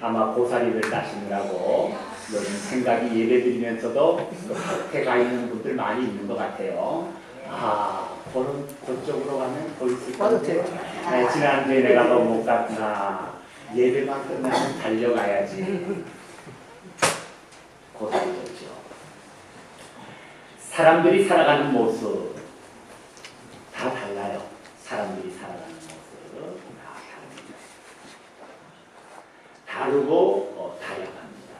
아마 고사리를 따시느라고 요즘 생각이 예배드리면서도 겉에 가 있는 분들 많이 있는 것 같아요. 그쪽으로 가면 보이실 건데 지난주에 내가 너무 못 갔구나. 예배만 끝나면 달려가야지. 고사리죠. 사람들이 살아가는 모습 다 달라요. 사람들이 살아가는 모습 다 다릅니다. 다르고 다양합니다.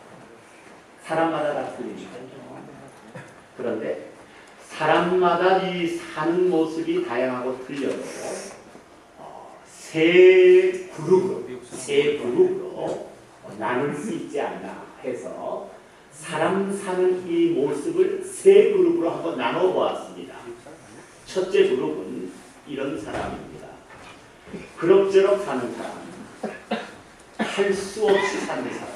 사람마다 다 틀리니까요. 그런데 사람마다 이 사는 모습이 다양하고 틀려도 세 그룹으로 나눌 수 있지 않나 해서 사람 사는 이 모습을 세 그룹으로 한번 나눠 보았습니다. 첫째 그룹은 이런 사람입니다. 그럭저럭 사는 사람, 할 수 없이 사는 사람,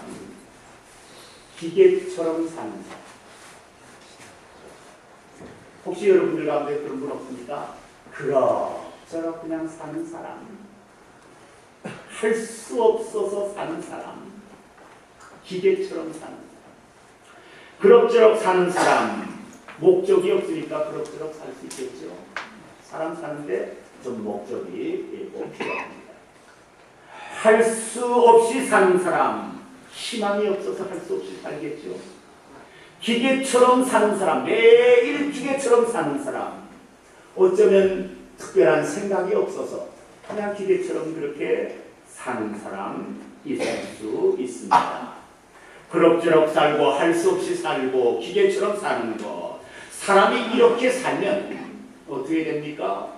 기계처럼 사는 사람. 혹시 여러분들 가운데 그런 분 없습니까? 그럭저럭 그냥 사는 사람, 할 수 없어서 사는 사람, 기계처럼 사는 사람. 그럭저럭 사는 사람, 목적이 없으니까 그럭저럭 살 수 있겠죠. 사람 사는데 좀 목적이 꼭 필요합니다. 할 수 없이 사는 사람, 희망이 없어서 할 수 없이 살겠죠. 기계처럼 사는 사람, 매일 기계처럼 사는 사람, 어쩌면 특별한 생각이 없어서 그냥 기계처럼 그렇게 사는 사람 있을 수 있습니다. 그럭저럭 살고 할 수 없이 살고 기계처럼 사는 것. 사람이 이렇게 살면 어떻게 됩니까?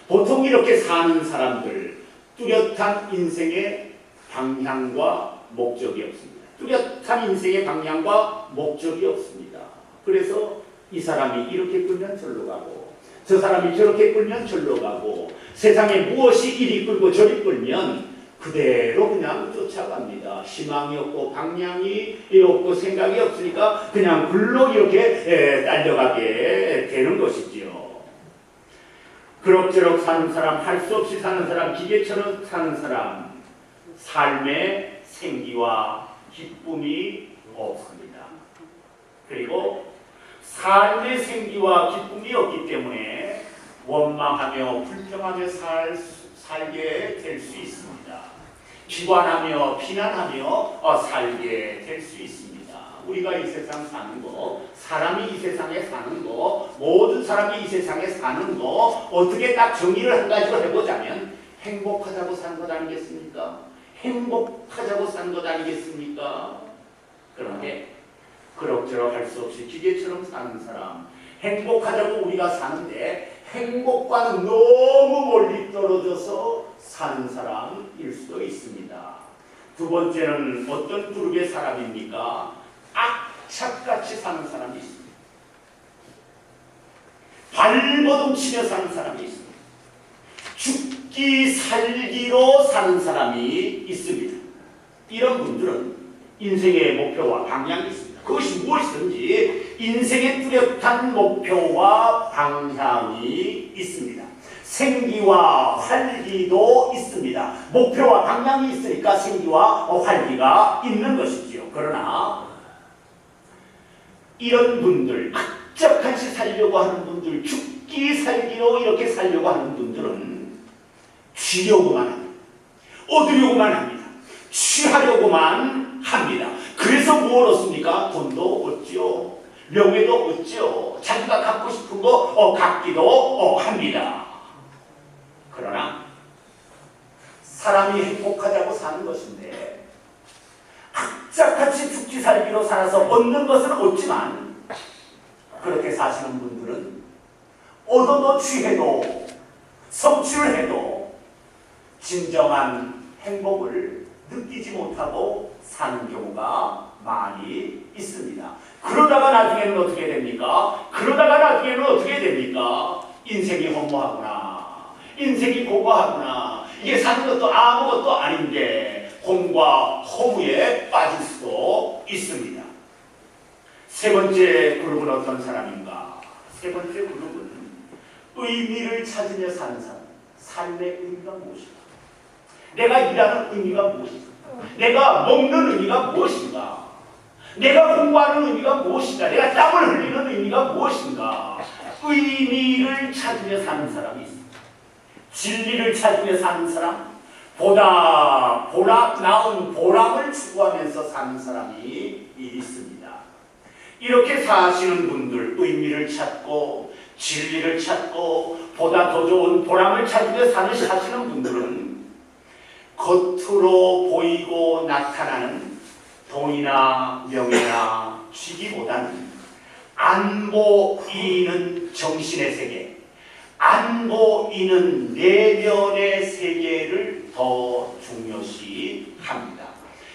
보통 이렇게 사는 사람들 뚜렷한 인생의 방향과 목적이 없습니다. 뚜렷한 인생의 방향과 목적이 없습니다. 그래서 이 사람이 이렇게 끌면 절로 가고 저 사람이 저렇게 끌면 절로 가고 세상에 무엇이 이리 끌고 저리 끌면 그대로 그냥 쫓아갑니다. 희망이 없고 방향이 없고 생각이 없으니까 그냥 글로 이렇게 딸려가게 되는 것이지요. 그럭저럭 사는 사람, 할 수 없이 사는 사람, 기계처럼 사는 사람, 삶의 생기와 기쁨이 없습니다. 그리고 삶의 생기와 기쁨이 없기 때문에 원망하며 불평하며 살게 될 수 있습니다. 비관하며 비난하며 살게 될 수 있습니다. 우리가 이 세상 사는 거, 사람이 이 세상에 사는 거, 모든 사람이 이 세상에 사는 거 어떻게 딱 정의를 한 가지로 해보자면 행복하자고 산 것 아니겠습니까? 행복하자고 산 것 아니겠습니까? 그런데 그럭저럭 할 수 없이 기계처럼 사는 사람, 행복하자고 우리가 사는데 행복과는 너무 멀리 떨어져서 사는 사람일 수도 있습니다. 두 번째는 어떤 그룹의 사람입니까? 악착같이 사는 사람이 있습니다. 발버둥 치며 사는 사람이 있습니다. 죽기 살기로 사는 사람이 있습니다. 이런 분들은 인생의 목표와 방향이 있습니다. 그것이 무엇이든지 인생의 뚜렷한 목표와 방향이 있습니다. 생기와 활기도 있습니다. 목표와 방향이 있으니까 생기와 활기가 있는 것이지요. 그러나 이런 분들, 악착같이 살려고 하는 분들, 죽기 살기로 이렇게 살려고 하는 분들은 쥐려고만 합니다. 얻으려고만 합니다. 취하려고만 합니다. 그래서 뭘 얻습니까? 돈도 얻죠. 명예도 얻죠. 자기가 갖고 싶은 거 갖기도 합니다. 그러나 사람이 행복하자고 사는 것인데 악착같이 죽기 살기로 살아서 얻는 것은 얻지만 그렇게 사시는 분들은 얻어도 취해도 성취를 해도 진정한 행복을 느끼지 못하고 사는 경우가 많이 있습니다. 그러다가 나중에는 어떻게 됩니까? 인생이 허무하구나. 인생이 고고하구나. 이게 사는 것도 아무것도 아닌데 홈과 허무에 빠질 수도 있습니다. 세 번째 그룹은 어떤 사람인가? 세 번째 그룹은 의미를 찾으며 사는 사람. 삶의 의미가 무엇인가? 내가 일하는 의미가 무엇인가? 내가 먹는 의미가 무엇인가? 내가 공부하는 의미가 무엇인가? 내가 땀을 흘리는 의미가 무엇인가? 의미를 찾으며 사는 사람이 있습니다. 진리를 찾으며 사는 사람, 보다 나은 보람을 추구하면서 사는 사람이 있습니다. 이렇게 사시는 분들, 의미를 찾고 진리를 찾고 보다 더 좋은 보람을 찾으며 사시는 분들은 겉으로 보이고 나타나는 돈이나 명예나 취기보다는 안 보이는 정신의 세계, 안 보이는 내면의 세계를 더 중요시 합니다.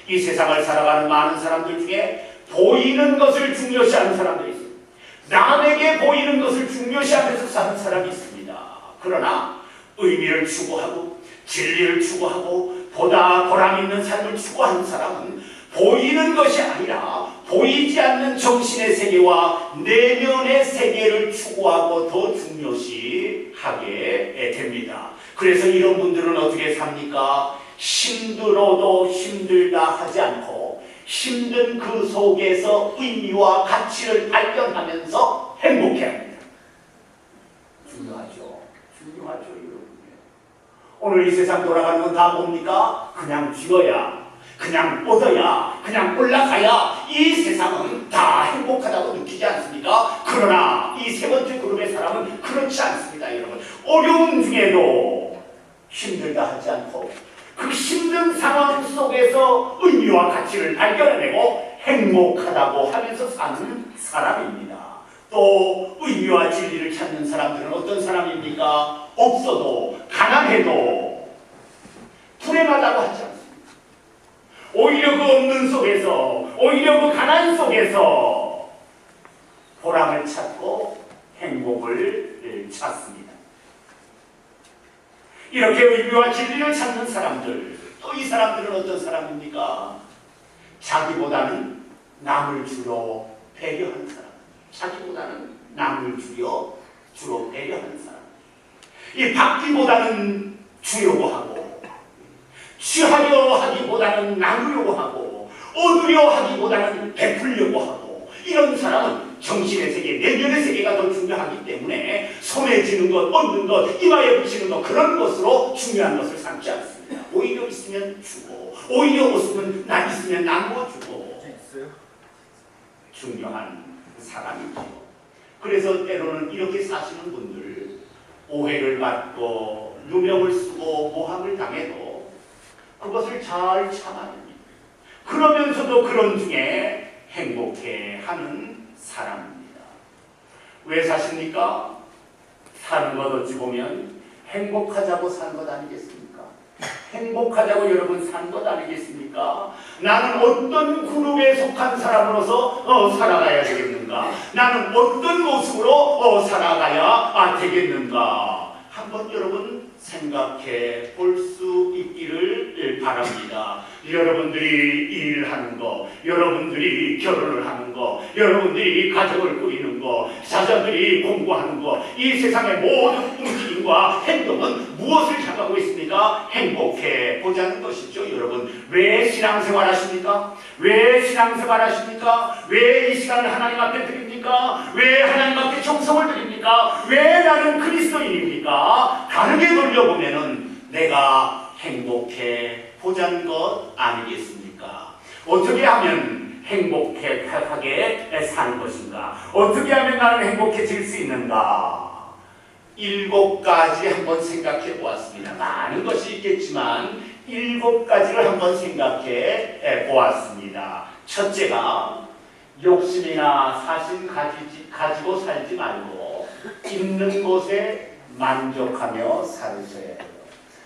이 세상을 살아가는 많은 사람들 중에 보이는 것을 중요시하는 사람들이 있습니다. 남에게 보이는 것을 중요시하면서 사는 사람이 있습니다. 그러나 의미를 추구하고 진리를 추구하고 보다 보람 있는 삶을 추구하는 사람은 보이는 것이 아니라 보이지 않는 정신의 세계와 내면의 세계를 추구하고 더 중요시하게 됩니다. 그래서 이런 분들은 어떻게 삽니까? 힘들어도 힘들다 하지 않고 힘든 그 속에서 의미와 가치를 발견하면서 행복해합니다. 중요하죠. 여러분. 오늘 이 세상 돌아가는 건 다 뭡니까? 그냥 죽어야, 그냥 얻어야, 그냥 올라가야 이 세상은 다 행복하다고 느끼지 않습니까? 그러나 이 세 번째 그룹의 사람은 그렇지 않습니다. 여러분, 어려움 중에도 힘들다 하지 않고 그 힘든 상황 속에서 의미와 가치를 발견해내고 행복하다고 하면서 사는 사람입니다. 또 의미와 진리를 찾는 사람들은 어떤 사람입니까? 없어도 가난해도 불행하다고 하지 않습니다. 오히려 그 없는 속에서, 오히려 그 가난 속에서 보람을 찾고 행복을 찾습니다. 이렇게 의미와 진리를 찾는 사람들, 또 이 사람들은 어떤 사람입니까? 자기보다는 남을 주로 배려하는 사람. 자기보다는 남을 주로 배려하는 사람. 이 받기보다는 주려고 하고, 취하려 하기보다는 나누려고 하고, 얻으려 하기보다는 베풀려고 하고, 이런 사람은 정신의 세계, 내면의 세계가 더 중요하기 때문에 손에 쥐는 것, 얻는 것, 이마에 붙이는 것, 그런 것으로 중요한 것을 삼지 않습니다. 오히려 있으면 주고, 오히려 없으면 있으면 나누어주고, 중요한 사람이죠. 그래서 때로는 이렇게 사시는 분들, 오해를 받고 누명을 쓰고 모함을 당해도 그것을 잘 참아냅니다. 그러면서도 그런 중에 행복해하는 사람입니다. 왜 사십니까? 사는 것 어찌 보면 행복하자고 산 것 아니겠습니까? 행복하자고 여러분 산 것 아니겠습니까? 나는 어떤 그룹에 속한 사람으로서 살아가야 되겠는가? 나는 어떤 모습으로 살아가야 되겠는가? 한번 여러분 생각해 볼 수 있기를 바랍니다. 여러분들이 일하는 거, 여러분들이 결혼을 하는 거, 여러분들이 가정을 꾸리는 거, 자녀들이 공부하는 거, 이 세상의 모든 움직임과 행동은 무엇을 향하고 있습니까? 행복해 보자는 것이죠. 여러분, 왜 신앙생활 하십니까? 왜 신앙생활 하십니까? 왜 이 시간을 하나님 앞에 드립니까? 왜 하나님 앞에 정성을 드립니까? 왜 나는 그리스도인입니까? 다르게 돌려보면은 내가 행복해 보자는 것 아니겠습니까? 어떻게 하면 행복하게 사는 것인가? 어떻게 하면 나는 행복해질 수 있는가? 7가지 한번 생각해 보았습니다. 많은 것이 있겠지만 7가지를 한번 생각해 보았습니다. 첫째가 욕심이나 사심 가지고 살지 말고 있는 것에 만족하며 살으셔야 해요.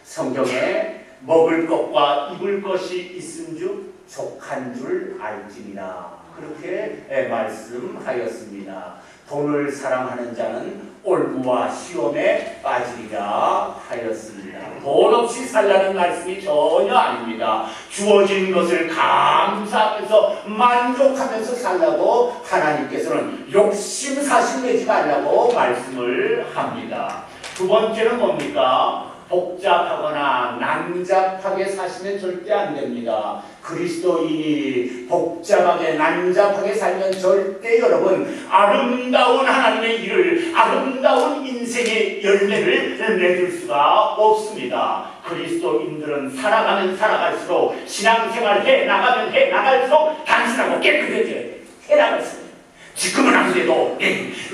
성경에 먹을 것과 입을 것이 있은 줄 족한 줄 알지니라, 그렇게 말씀하였습니다. 돈을 사랑하는 자는 올무와 시험에 빠지리라 하였습니다. 돈 없이 살라는 말씀이 전혀 아닙니다. 주어진 것을 감사하면서 만족하면서 살라고 하나님께서는 욕심 사심 내지 말라고 말씀을 합니다. 두 번째는 뭡니까? 복잡하거나 난잡하게 사시면 절대 안 됩니다. 그리스도인이 복잡하게 난잡하게 살면 절대 여러분 아름다운 하나님의 일을, 아름다운 인생의 열매를 맺을 수가 없습니다. 그리스도인들은 살아가면 살아갈수록, 신앙생활 해 나갈수록 단순하고 깨끗해져야 돼요. 해 나갈수록. 지금은 안 돼도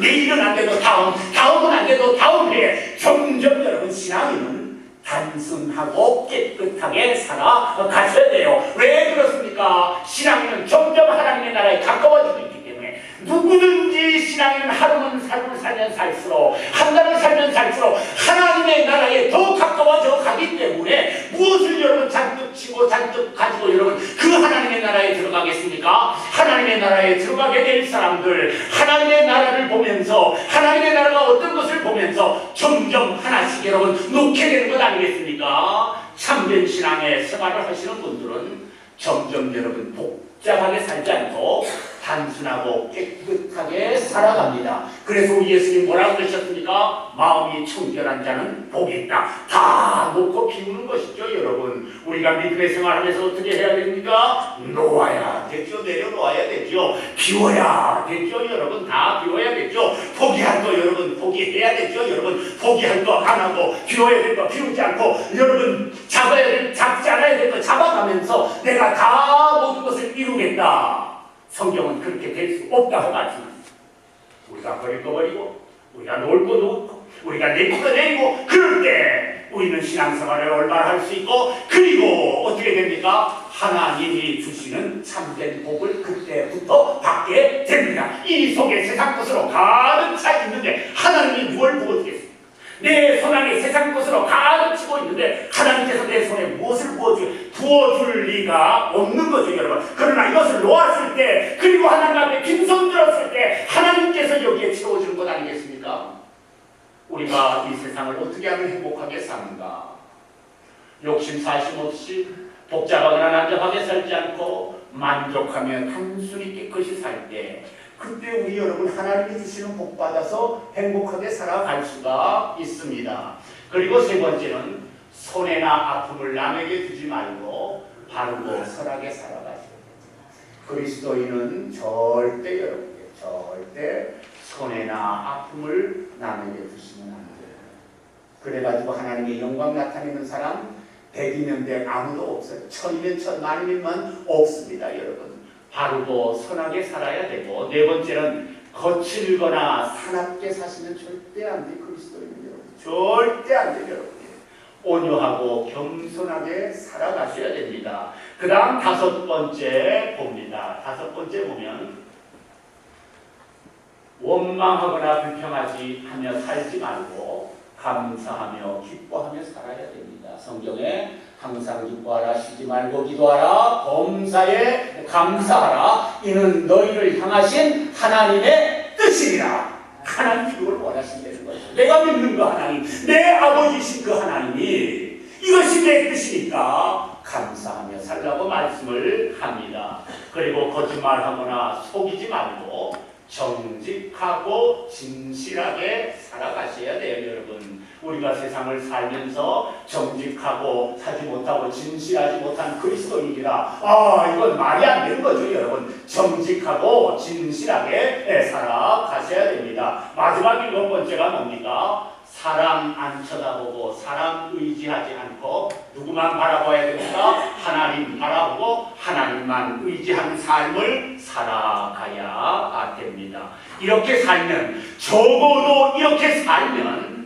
내일은 안 돼도 다음은 안 돼도 다음 해에 점점 여러분 신앙인은 단순하고 깨끗하게 살아가셔야 돼요. 왜 그렇습니까? 신앙인은 점점 하나님의 나라에 가까워지고 있기 때문에 누구든지 신앙인은 하루는 살면 살수록, 한 달을 살면 살수록 하나님의 나라에 더 가까워져 가기 때문에 무엇을 여러분 잔뜩 치고 잔뜩 가지고 여러분 그 하나님의 나라에 들어가겠습니까? 하나님의 나라에 들어가게 될 사람들, 하나님의 나라를 보면서, 하나님의 나라가 어떤 것을 보면서 점점 하나씩 여러분 놓게 되는 것 아니겠습니까? 참된 신앙의 생활을 하시는 분들은 점점 여러분 복잡하게 살지 않고 단순하고 깨끗하게 살아갑니다. 그래서 우리 예수님 뭐라고 그러셨습니까? 마음이 청결한 자는 복이 있다. 다 놓고 비우는 것이죠, 여러분. 우리가 믿음의 생활하면서 어떻게 해야 됩니까? 놓아야 되죠. 내려놓아야 되죠. 비워야 되죠, 여러분. 다 비워야 되죠. 포기할 거 여러분 포기해야 되죠, 여러분. 포기할 거 안 하고 비워야 될 거 비우지 않고 여러분 잡지 않아야 될 거 잡아가면서 내가 다 모든 것을 이루겠다. 성경은 그렇게 될 수 없다고 말씀합니다. 우리가 버릴 거 버리고, 우리가 놓을 거 놓고, 우리가 내릴 거 내리고, 그럴 때 우리는 신앙생활을 올바로 할 수 있고, 그리고 어떻게 됩니까? 하나님이 주시는 참된 복을 그때부터 받게 됩니다. 이 속에 세상 것으로 가득 차 있는데 하나님이 무엇을 부어주겠습니까? 내 손 안에 세상 것으로 가득 치고 있는데 하나님께서 내 손에 무엇을 부어줄 리가 없는 거죠, 여러분. 그러나 이것을 놓았을 때, 그리고 하나님 앞에 빈손 들었을 때 하나님께서 여기에 채워주는 것 아니겠습니까? 우리가 이 세상을 어떻게 하면 행복하게 사는가? 욕심 사심 없이 복잡하거나 난잡하게 살지 않고 만족하며 단순히 깨끗이 살 때, 그때 우리 여러분 하나님이 주시는 복 받아서 행복하게 살아갈 수가 있습니다. 그리고 세 번째는 손해나 아픔을 남에게 주지 말고 바르고 선하게 살아가셔야 됩니다. 그리스도인은 절대 여러분께 절대 손해나 아픔을 남에게 주시면 안 돼요. 그래가지고 하나님의 영광 나타내는 사람 100이면 100 아무도 없어요. 1000이면 1000, 만이면 없습니다, 여러분. 바르고 선하게 살아야 되고, 네 번째는 거칠거나 사납게 사시면 절대 안 돼. 그리스도인은 여러분 절대 안 돼요, 여러분. 온유하고 겸손하게 살아가셔야 됩니다. 그 다음 다섯 번째 봅니다. 다섯 번째 보면 원망하거나 불평하지 하며 살지 말고 감사하며 기뻐하며 살아야 됩니다. 성경에 항상 기뻐하라, 쉬지 말고 기도하라, 범사에 감사하라, 이는 너희를 향하신 하나님의 뜻이니라. 하나님 그걸 원하신다는 거죠. 내가 믿는 그 하나님, 내 아버지신 그 하나님이 이것이 내 뜻이니까 감사하며 살라고 말씀을 합니다. 그리고 거짓말하거나 속이지 말고 정직하고 진실하게 살아가셔야 돼요, 여러분. 우리가 세상을 살면서 정직하고 사지 못하고 진실하지 못한 그리스도인이라 이건 말이 안 되는 거죠, 여러분. 정직하고 진실하게 살아가셔야 됩니다. 마지막 일곱 번째가 뭡니까? 사람 안 쳐다보고 사람 의지하지 않고 누구만 바라봐야 됩니까? 하나님 바라보고 하나님만 의지하는 삶을 살아가야 됩니다. 이렇게 살면, 적어도 이렇게 살면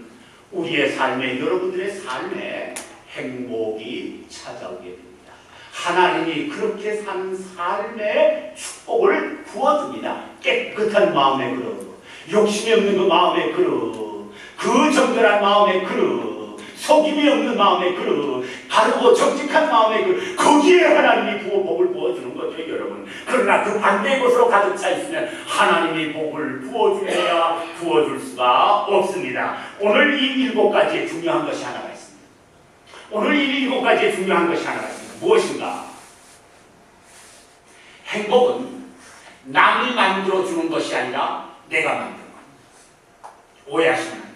우리의 삶에, 여러분들의 삶에 행복이 찾아오게 됩니다. 하나님이 그렇게 산 삶에 축복을 부어줍니다. 깨끗한 마음의 그릇, 욕심이 없는 그 마음의 그릇, 그 정결한 마음의 그릇, 속임이 없는 마음의 그릇, 바르고 정직한 마음의 그릇, 거기에 하나님이 복을 부어주는 거죠, 여러분. 그러나 그 반대의 것으로 가득 차 있으면 하나님이 복을 부어줄 수가 없습니다. 오늘 이 일곱 가지에 중요한 것이 하나가 있습니다. 오늘 이 일곱 가지에 중요한 것이 하나가 있습니다. 무엇인가? 행복은 남이 만들어주는 것이 아니라 내가 만드는 것. 오해하시면 안 돼요.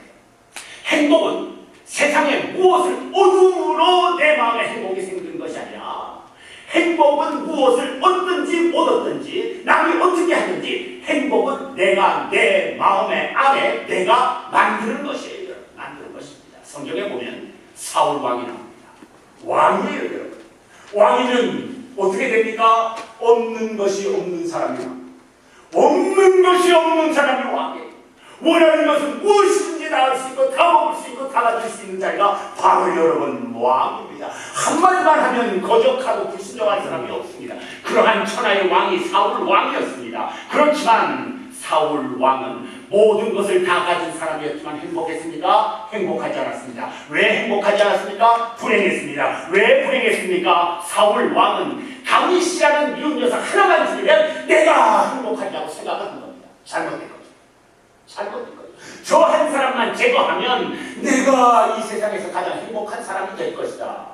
행복은 세상에 무엇을 얻음으로 내 마음에 행복이 생기는 것이 아니라 행복은 무엇을 얻든지 못 얻든지 남이 어떻게 하든지 행복은 내가 내 마음의 안에 내가 만드는 것이에요. 만드는 것입니다. 성경에 보면 사울 왕이 나옵니다. 왕이에요, 여러분. 왕이면 어떻게 됩니까? 없는 것이 없는 사람이야. 없는 것이 없는 사람이 왕이에요. 원하는 것은 무엇이든지 다 할 수 있고 다 먹을 수 있고 다 가질 수 있는 자리가 바로 여러분 왕입니다. 한마디만 하면 거적하고 불순종할 사람이 없습니다. 그러한 천하의 왕이 사울 왕이었습니다. 그렇지만 사울 왕은 모든 것을 다 가진 사람이었지만 행복했습니까? 행복하지 않았습니다. 왜 행복하지 않았습니까? 불행했습니다. 왜 불행했습니까? 사울 왕은 다윗이라는 미운 녀석 하나만 죽이면 내가 행복하리라고 생각하는 겁니다. 잘못된 거죠. 잘못된 거죠. 저 한 사람만 제거하면 내가 이 세상에서 가장 행복한 사람이 될 것이다.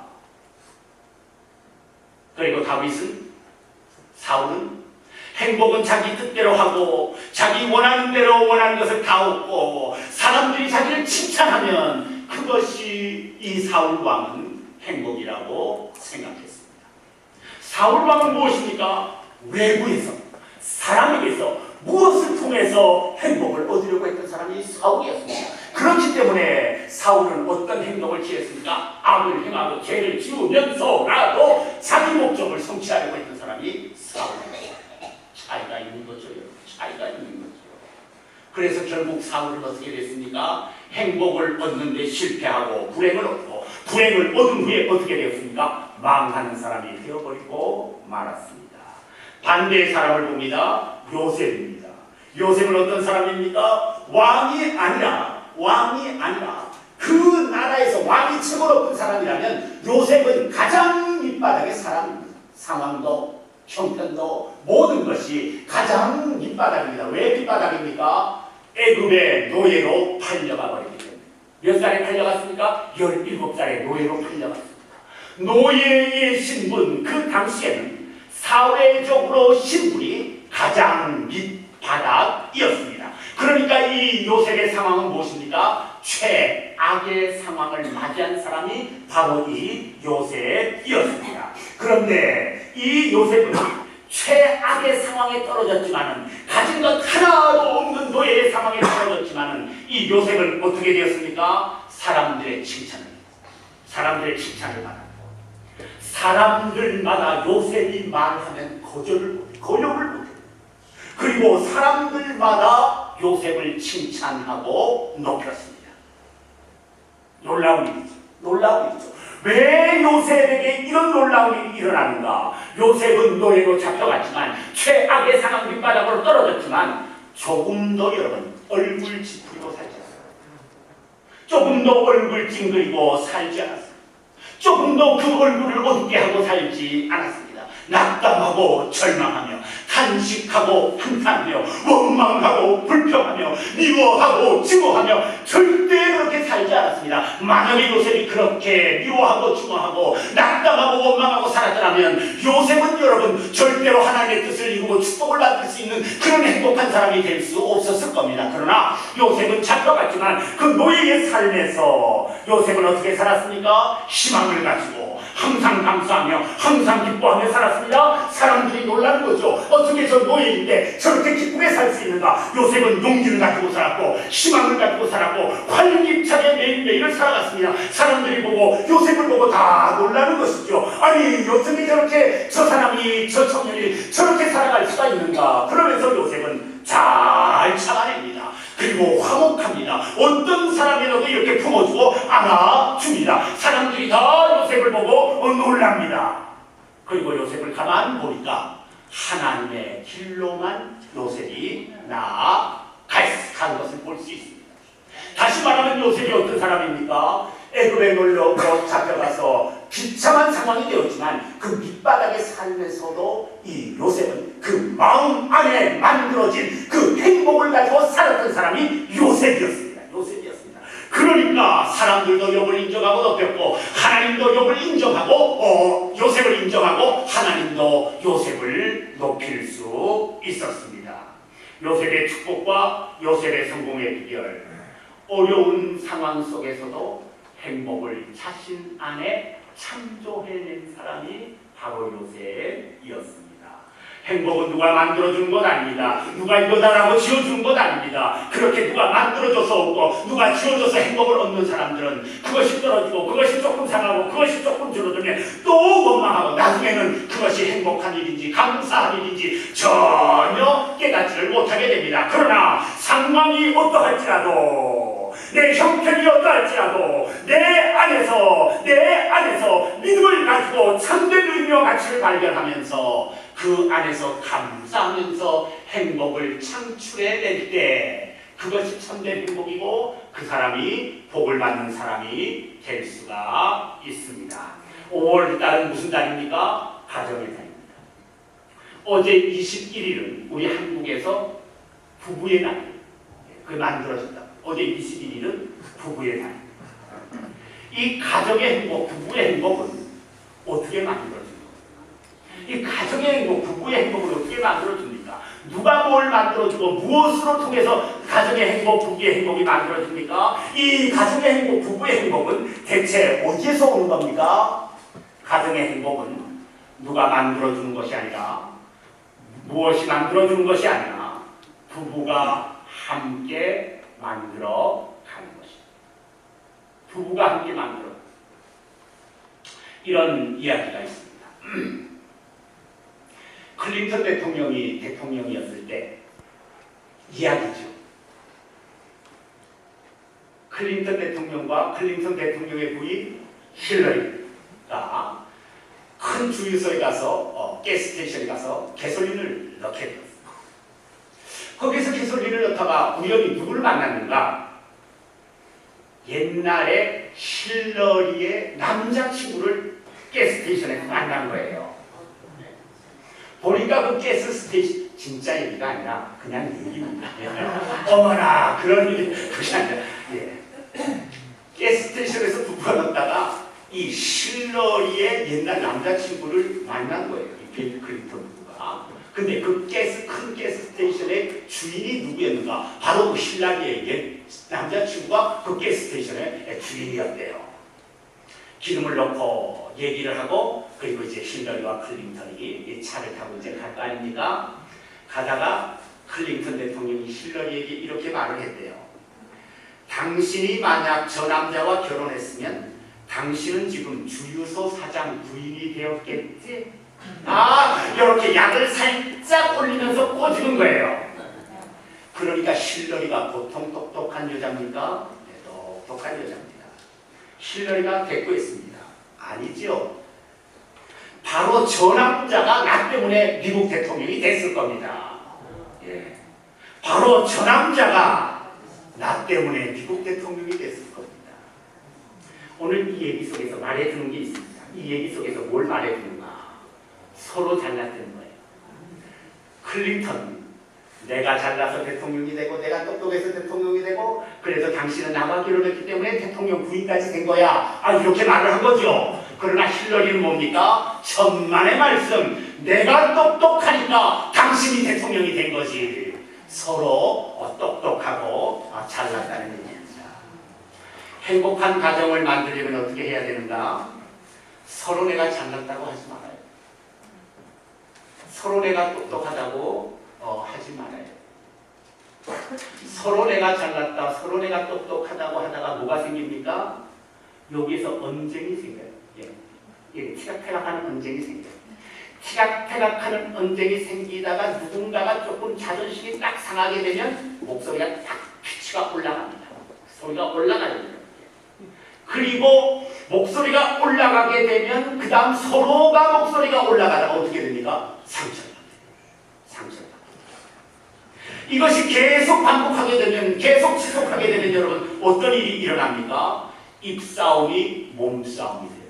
그리고 다윗은, 사울은 행복은 자기 뜻대로 하고 자기 원하는 대로 원하는 것을 다 얻고 사람들이 자기를 칭찬하면 그것이 이 사울 왕은 행복이라고 생각했습니다. 사울 왕은 무엇입니까? 외부에서 사람에게서 무엇을 통해서 행복을 얻으려고 했던 사람이 사울이었습니다. 그렇기 때문에 사울은 어떤 행동을 취했습니까? 악을 행하고 죄를 지으면서라도 자기 목적을 성취하려고 했던 사람이 사울입니다. 차이가 있는 거죠. 차이가 있는 거죠. 그래서 결국 사울은 어떻게 됐습니까? 행복을 얻는 데 실패하고 불행을 얻고 불행을 얻은 후에 어떻게 되었습니까? 망하는 사람이 되어버리고 말았습니다. 반대의 사람을 봅니다. 요셉입니다. 요셉은 어떤 사람입니까? 왕이 아니라 그 나라에서 왕이 최고 높은 사람이라면 요셉은 가장 밑바닥의 사람입니다. 상황도 형편도 모든 것이 가장 밑바닥입니다. 왜 밑바닥입니까? 애굽의 노예로 팔려가 버리기 때문에. 몇 살에 팔려갔습니까? 17살에 노예로 팔려갔습니다. 노예의 신분, 그 당시에는 사회적으로 신분이 가장 밑바닥이었습니다. 그러니까 이 요셉의 상황은 무엇입니까? 최악의 상황을 맞이한 사람이 바로 이 요셉이었습니다. 그런데 이 요셉은 최악의 상황에 떨어졌지만은 가진 것 하나도 없는 노예의 상황에 떨어졌지만은 이 요셉은 어떻게 되었습니까? 사람들의 칭찬을 받았고 사람들마다 요셉이 말하면 거역을 못해. 그리고 사람들마다 요셉을 칭찬하고 높였습니다. 놀라운 일이죠. 왜 요셉에게 이런 놀라운 일이 일어나는가? 요셉은 노예로 잡혀갔지만 최악의 상황 밑바닥으로 떨어졌지만 조금도 여러분 얼굴 찌푸리고 살지 않았어요. 조금도 얼굴 찡그리고 살지 않았어요. 조금도 그 얼굴을 어둡게 하고 살지 않았습니다. 낙담하고 절망하며 탄식하고 한탄하며 원망하고 불평하며 미워하고 증오하며 절대 그렇게 살지 않았습니다. 만약에 요셉이 그렇게 미워하고 증오하고 낙담하고 원망하고 살았더라면 요셉은 여러분 절대로 하나님의 뜻을 이루고 축복을 받을 수 있는 그런 행복한 사람이 될 수 없었을 겁니다. 그러나 요셉은 잡혀갔지만 그 노예의 삶에서 요셉은 어떻게 살았습니까? 희망을 가지고 항상 감사하며 항상 기뻐하며 살았습니다. 사람들이 놀라는 거죠. 어떻게 저 노예인데 저렇게 기쁘게 살 수 있는가? 요셉은 용기를 가지고 살았고 희망을 가지고 살았고 활기차게 매일매일을 살아갔습니다. 사람들이 보고 요셉을 보고 다 놀라는 것이죠. 아니 어떻게 저렇게 저 사람이 저 청년이 저렇게 살아갈 수가 있는가? 그러면서 요셉은 잘 참아냅니다. 그리고 화목합니다. 어떤 사람이라도 이렇게 품어주고 안아줍니다. 사람들이 다 요셉을 보고 놀랍니다. 그리고 요셉을 가만 보니까 하나님의 길로만 요셉이 나아간 것을 볼 수 있습니다. 다시 말하면 요셉이 어떤 사람입니까? 애굽에 놀러 잡혀가서 비참한 상황이 되었지만 그 밑바닥에 살면서도 이 요셉은 그 마음 안에 만들어진 그 행복을 가지고 살았던 사람이 요셉이었습니다. 그러니까 사람들도 욥을 인정하고 높였고 하나님도 욥을 인정하고 요셉을 인정하고 하나님도 요셉을 높일 수 있었습니다. 요셉의 축복과 요셉의 성공의 비결, 어려운 상황 속에서도 행복을 자신 안에 창조해낸 사람이 바로 요셉이었습니다. 행복은 누가 만들어주는 것 아닙니다. 누가 이거다라고 지어주는 것 아닙니다. 그렇게 누가 만들어줘서 얻고 누가 지어줘서 행복을 얻는 사람들은 그것이 떨어지고 그것이 조금 상하고 그것이 조금 줄어들면 또 원망하고 나중에는 그것이 행복한 일인지 감사한 일인지 전혀 깨닫지를 못하게 됩니다. 그러나 상황이 어떠할지라도 내 형편이 어떠할지라도 내 안에서 믿음을 가지고 참된 의미와 가치를 발견하면서 그 안에서 감사하면서 행복을 창출해낼 때 그것이 참된 행복이고 그 사람이 복을 받는 사람이 될 수가 있습니다. 5월달은 무슨 달입니까? 가정의 달입니다. 어제 21일은 우리 한국에서 부부의 날, 그 만들어졌다. 어제 21일은 부부의 날. 이 가정의 행복, 부부의 행복은 어떻게 만들어집니까? 이 가정의 행복, 부부의 행복을 어떻게 만들어줍니까? 누가 뭘 만들어주고 무엇으로 통해서 가정의 행복, 부부의 행복이 만들어집니까? 이 가정의 행복, 부부의 행복은 대체 어디에서 오는 겁니까? 가정의 행복은 누가 만들어주는 것이 아니라 무엇이 만들어주는 것이 아니라 부부가 함께 만들어가는 것입니다. 부부가 함께 만들어 이런 이야기가 있습니다. 클린턴 대통령이 대통령이었을 때 이야기죠. 클린턴 대통령과 클린턴 대통령의 부인 힐러리가 큰 주유소에 가서 가스스테이션에 가서 가솔린을 넣게 되었습니다. 거기서 가솔린을 넣다가 우연히 누구를 만났는가? 옛날에 힐러리의 남자친구를 가스스테이션에서 만난 거예요. 보니까 그 가스스테이션 진짜 얘기가 아니라 그냥 얘기입니다. 어머나 그런 일이 그게 아니라 가스스테이션에서 부부가 넣다가 이 힐러리의 옛날 남자친구를 만난 거예요. 이 빌 클린턴 부부가. 근데 그 큰 가스스테이션의 주인이 누구였는가? 바로 그 힐러리의 남자친구가 그 가스스테이션의 주인이었대요. 기름을 넣고 얘기를 하고 그리고 이제 힐러리와 클린턴이 차를 타고 이제 갈 거 아닙니까? 가다가 클린턴 대통령이 힐러리에게 이렇게 말을 했대요. 당신이 만약 저 남자와 결혼했으면 당신은 지금 주유소 사장 부인이 되었겠지? 이렇게 약을 살짝 올리면서 꼬집은 거예요. 그러니까 힐러리가 보통 똑똑한 여자입니까? 네, 똑똑한 여자입니다. 힐러리가 대꾸했습니다. 아니죠. 바로 저 남자가 나 때문에 미국 대통령이 됐을 겁니다. 바로 저 남자가 나 때문에 미국 대통령이 됐을 겁니다. 오늘 이 얘기 속에서 말해주는 게 있습니다. 이 얘기 속에서 뭘 말해주는가? 서로 잘났다는 거예요. 클린턴, 내가 잘나서 대통령이 되고 내가 똑똑해서 대통령이 되고 그래서 당신은 나와 결혼했기 때문에 대통령 부인까지 된 거야. 이렇게 말을 한 거죠. 그러나 힐러리는 뭡니까? 천만의 말씀. 내가 똑똑하니까 당신이 대통령이 된 거지. 서로 똑똑하고 잘났다는 얘기입니다. 행복한 가정을 만들려면 어떻게 해야 되는가? 서로 내가 잘났다고 하지 말아요. 서로 내가 똑똑하다고 하지 말아요. 서로 내가 잘났다, 서로 내가 똑똑하다고 하다가 뭐가 생깁니까? 여기서 언쟁이 생겨요. 티격태격하는 언쟁이 생겨요. 티격태격하는 언쟁이 생기다가 누군가가 조금 자존심이 딱 상하게 되면 목소리가 딱 피치가 올라갑니다. 소리가 올라가야 돼요. 그리고 목소리가 올라가게 되면 그 다음 서로가 목소리가 올라가다가 어떻게 됩니까? 상처가 이것이 계속 반복하게 되면, 계속 지속하게 되면 여러분 어떤 일이 일어납니까? 입싸움이 몸싸움이 돼요.